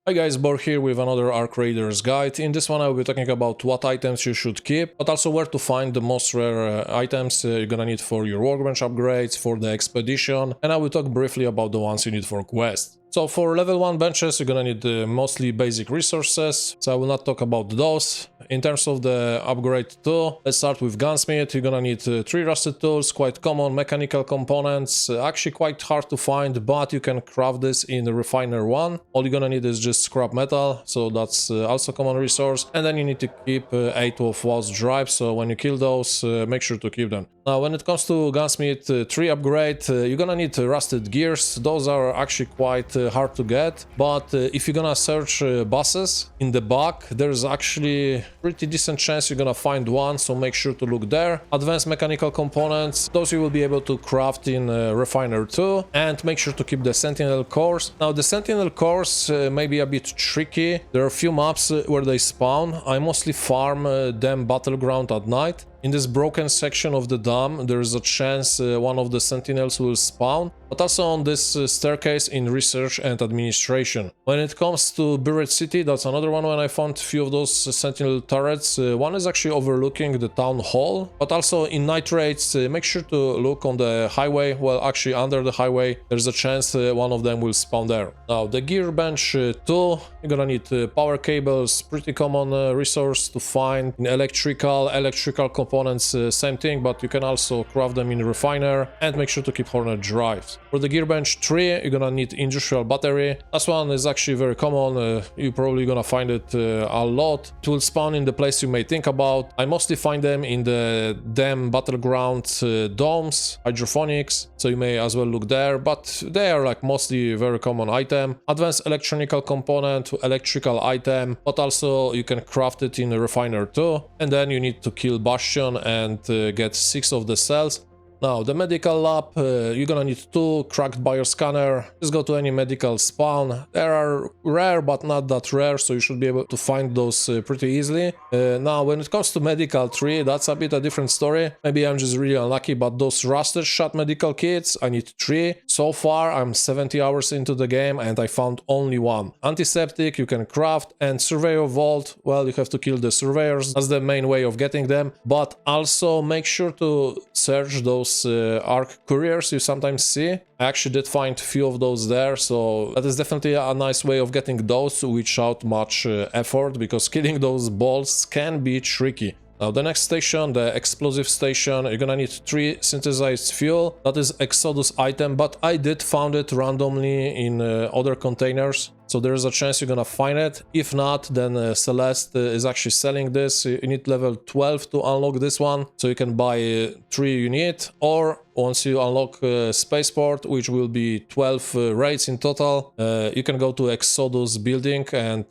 Hi guys, Bor here with another Arc Raiders guide. In this one I will be talking about what items you should keep, but also where to find the most rare items you're gonna need for your workbench upgrades, for the expedition, and I will talk briefly about the ones you need for quests. So for level 1 benches you're gonna need mostly basic resources, so I will not talk about those. In terms of the upgrade tool, let's start with gunsmith. You're gonna need 3 rusted tools, quite common mechanical components, actually quite hard to find, but you can craft this in the refiner 1. All you're gonna need is just scrap metal, so that's also common resource, and then you need to keep 8 of walls drive, so when you kill those, make sure to keep them. Now when it comes to gunsmith 3 upgrade, you're gonna need rusted gears. Those are actually quite hard to get, but if you're gonna search buses in the back, there's actually pretty decent chance you're gonna find one, so make sure to look there. Advanced mechanical components, those you will be able to craft in refiner 2, and make sure to keep the sentinel cores. Now the sentinel cores may be a bit tricky. There are a few maps where they spawn. I mostly farm them battleground at night. In this broken section of the dam, there is a chance one of the sentinels will spawn, but also on this staircase in research and administration. When it comes to Buried City, that's another one when I found a few of those sentinel turrets. One is actually overlooking the town hall, but also in night raids, make sure to look on the highway. Well, actually under the highway, there's a chance one of them will spawn there. Now the gear bench tool, you're gonna need power cables, pretty common resource to find. In electrical components, same thing, but you can also craft them in refiner, and make sure to keep hornet drives. For the gearbench 3, you're gonna need industrial battery. This one is actually very common. You're probably gonna find it a lot. It will spawn in the place you may think about. I mostly find them in the dam battleground domes, hydrophonics, so you may as well look there, but they are like mostly very common item. Advanced electronical component, electrical item, but also you can craft it in a refiner too. And then you need to kill Bastion and get 6 of the cells. Now the medical lab, you're gonna need 2 cracked bioscanner. Just go to any medical spawn. They are rare but not that rare, so you should be able to find those pretty easily. Now when it comes to medical 3, that's a bit a different story. Maybe I'm just really unlucky, but those rusted shot medical kits, I need 3. So far I'm 70 hours into the game and I found only 1. Antiseptic you can craft, and surveyor vault, well, you have to kill the surveyors. That's the main way of getting them, but also make sure to search those arc couriers you sometimes see. I actually did find a few of those there, so that is definitely a nice way of getting those without much effort, because killing those balls can be tricky. Now the next station, the explosive station, you're gonna need 3 synthesized fuel. That is Exodus item, but I did found it randomly in other containers, so there is a chance you're gonna find it. If not, then Celeste is actually selling this. You need level 12 to unlock this one, so you can buy 3 units, or once you unlock Spaceport, which will be 12 raids in total, you can go to Exodus building and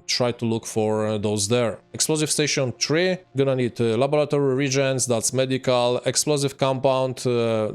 try to look for those there. Explosive station 3, you're gonna need laboratory reagents, that's medical, explosive compound,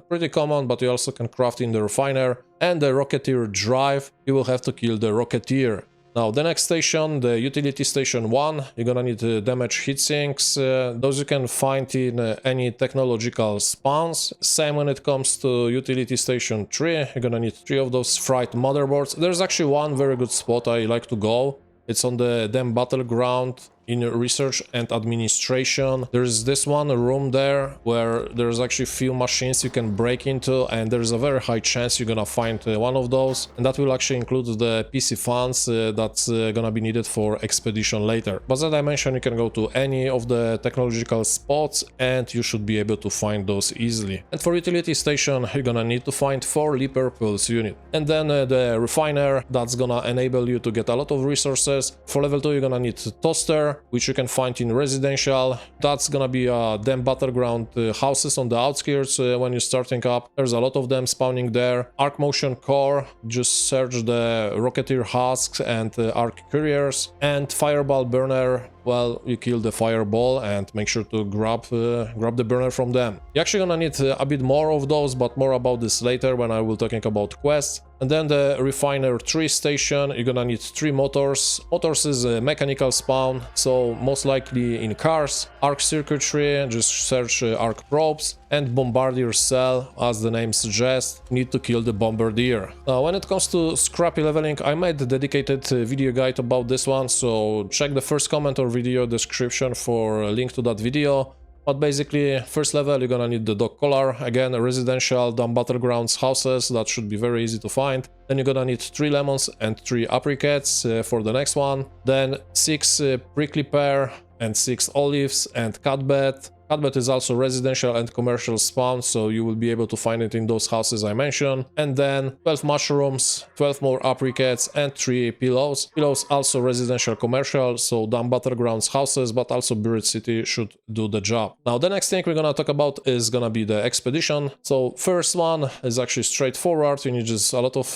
pretty common, but you also can craft in the refiner, and the Rocketeer drive, you will have to kill the Rocketeer. Now the next station, the utility station 1, you're gonna need damage heatsinks. Those you can find in any technological spawns. Same when it comes to utility station 3, you're gonna need 3 of those fried motherboards. There's actually one very good spot I like to go. It's on the dam battleground in research and administration. There's this one room there where there's actually few machines you can break into, and there's a very high chance you're gonna find one of those, and that will actually include the PC funds that's gonna be needed for expedition later. But as I mentioned, you can go to any of the technological spots and you should be able to find those easily. And for utility station, you're gonna need to find 4 Leaper Pulse unit. And then the refiner, that's gonna enable you to get a lot of resources. For level 2, you're gonna need toaster, which you can find in residential. That's gonna be them battleground houses on the outskirts when you're starting up. There's a lot of them spawning there. Arc motion core, just search the Rocketeer husks and arc couriers. And fireball burner, well, you kill the fireball and make sure to grab the burner from them. You're actually gonna need a bit more of those, but more about this later when I will talking about quests. And then the refiner 3 station, you're gonna need 3 motors. Motors is a mechanical spawn, so most likely in cars. Arc circuitry, just search arc probes. and bombardier cell, as the name suggests, need to kill the bombardier. Now, when it comes to Scrappy leveling, I made a dedicated video guide about this one, so check the first comment or video description for a link to that video. But basically, first level, you're gonna need the dog collar. Again, residential, dumb battlegrounds houses, that should be very easy to find. Then you're gonna need 3 lemons and 3 apricots for the next one. Then 6 prickly pear and 6 olives and cat bed. Cat bed is also residential and commercial spawn, so you will be able to find it in those houses I mentioned. And then 12 mushrooms, 12 more apricots, and 3 pillows. Pillows also residential commercial, so dumb battlegrounds houses, but also buried city should do the job. Now the next thing we're gonna talk about is gonna be the expedition. So first one is actually straightforward. You need just a lot of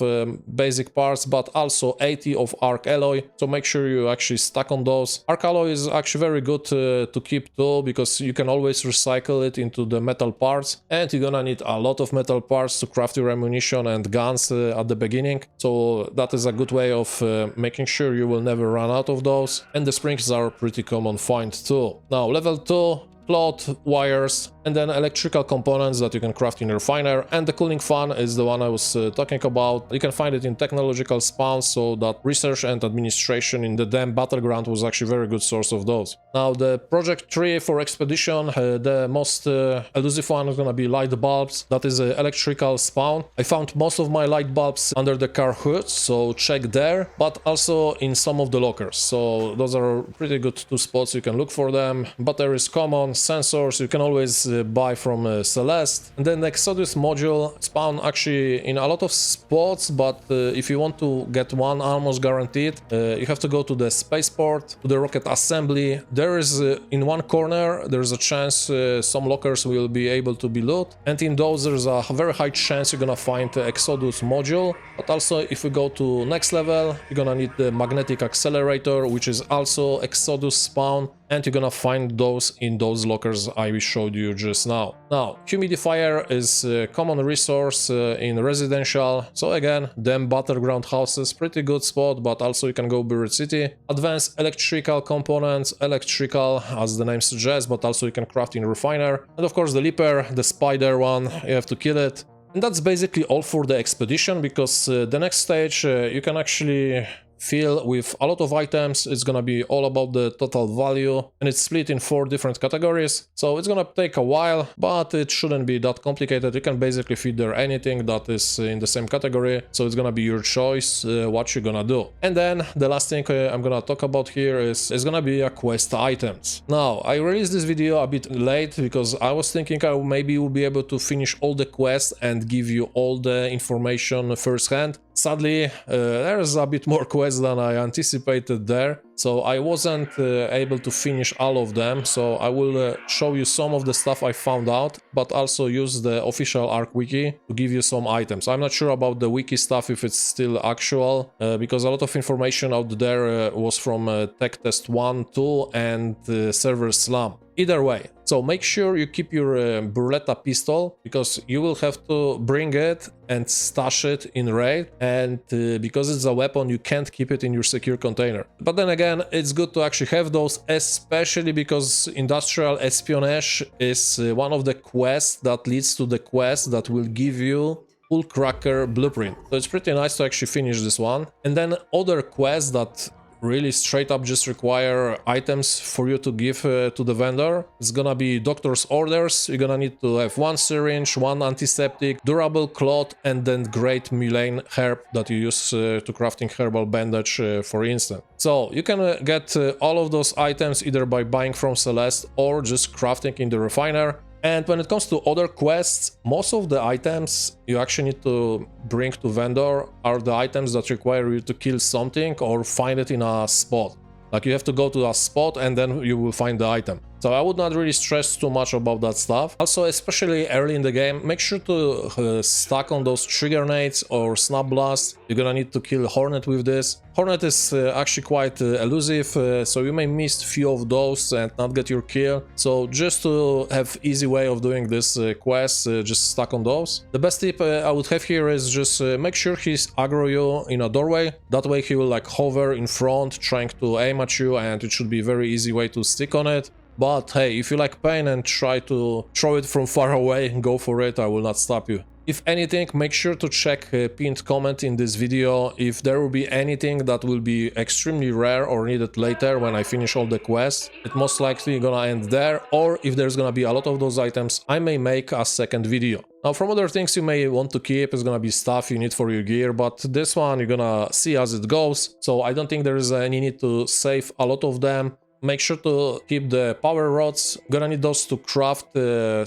basic parts, but also 80 of arc alloy, so make sure you actually stack on those. Arc alloy is actually very good to keep too, because you can always recycle it into the metal parts, and you're gonna need a lot of metal parts to craft your ammunition and guns at the beginning, so that is a good way of making sure you will never run out of those. And the springs are pretty common find too. Now level 2, cloth, wires, and then electrical components that you can craft in your refiner. And the cooling fan is the one I was talking about. You can find it in technological spawns, so that research and administration in the damn battleground was actually a very good source of those. Now the project 3 for expedition, the most elusive one is gonna be light bulbs. That is an electrical spawn. I found most of my light bulbs under the car hood, so check there, but also in some of the lockers. So those are pretty good 2 spots you can look for them. Battery is common, sensors you can always buy from Celeste. And then the Exodus module spawn actually in a lot of spots, but if you want to get one almost guaranteed, you have to go to the spaceport, to the rocket assembly. There is in one corner there is a chance some lockers will be able to be looted, and in those there's a very high chance you're gonna find the Exodus module. But also if we go to next level, you're gonna need the magnetic accelerator, which is also Exodus spawn, and you're gonna find those in those lockers I showed you just now. Now, humidifier is a common resource in residential, so again, them battleground houses, pretty good spot, but also you can go buried city. Advanced electrical components, electrical as the name suggests, but also you can craft in refiner. And of course the leaper, the spider one, you have to kill it. And that's basically all for the expedition, because the next stage you can actually fill with a lot of items. It's gonna be all about the total value, and it's split in 4 different categories, so it's gonna take a while, but it shouldn't be that complicated. You can basically feed there anything that is in the same category, so it's gonna be your choice what you're gonna do. And then the last thing I'm gonna talk about here is gonna be a quest items. Now I released this video a bit late because I was thinking I maybe will be able to finish all the quests and give you all the information firsthand. Sadly, there's a bit more quests than I anticipated there, so I wasn't able to finish all of them. So I will show you some of the stuff I found out, but also use the official Arc Wiki to give you some items. I'm not sure about the wiki stuff if it's still actual, because a lot of information out there was from Tech Test 1, 2 and Server Slam. Either way, so make sure you keep your Burletta pistol, because you will have to bring it and stash it in raid, and because it's a weapon you can't keep it in your secure container. But then again, it's good to actually have those, especially because industrial espionage is one of the quests that leads to the quest that will give you full cracker blueprint. So it's pretty nice to actually finish this one. And then other quests that really straight up just require items for you to give to the vendor. It's gonna be doctor's orders. You're gonna need to have 1 syringe, 1 antiseptic, durable cloth, and then great mullein herb that you use to crafting herbal bandage, for instance. So you can get all of those items either by buying from Celeste or just crafting in the refiner. And when it comes to other quests, most of the items you actually need to bring to vendor are the items that require you to kill something or find it in a spot. Like you have to go to a spot and then you will find the item. So I would not really stress too much about that stuff. Also, especially early in the game, make sure to stack on those trigger nades or snap blast. You're gonna need to kill Hornet with this. Hornet is actually quite elusive, so you may miss a few of those and not get your kill. So just to have easy way of doing this quest, just stack on those. The best tip I would have here is just make sure he's aggro you in a doorway. That way he will like hover in front trying to aim at you, and it should be a very easy way to stick on it. But hey, if you like pain and try to throw it from far away, go for it, I will not stop you. If anything, make sure to check a pinned comment in this video if there will be anything that will be extremely rare or needed later when I finish all the quests. It most likely gonna end there, or if there's gonna be a lot of those items, I may make a second video. Now, from other things you may want to keep is gonna be stuff you need for your gear, but this one you're gonna see as it goes, so I don't think there is any need to save a lot of them. Make sure to keep the power rods, gonna need those to craft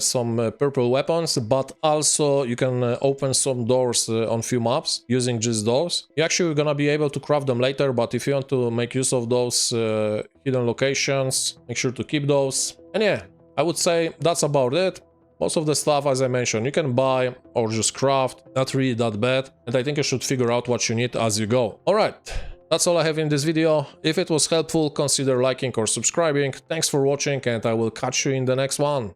some purple weapons, but also you can open some doors on few maps using just those. You're actually gonna be able to craft them later, but if you want to make use of those hidden locations, make sure to keep those. And yeah, I would say that's about it. Most of the stuff, as I mentioned, you can buy or just craft, not really that bad, and I think you should figure out what you need as you go. Alright. That's all I have in this video. If it was helpful, consider liking or subscribing. Thanks for watching, and I will catch you in the next one.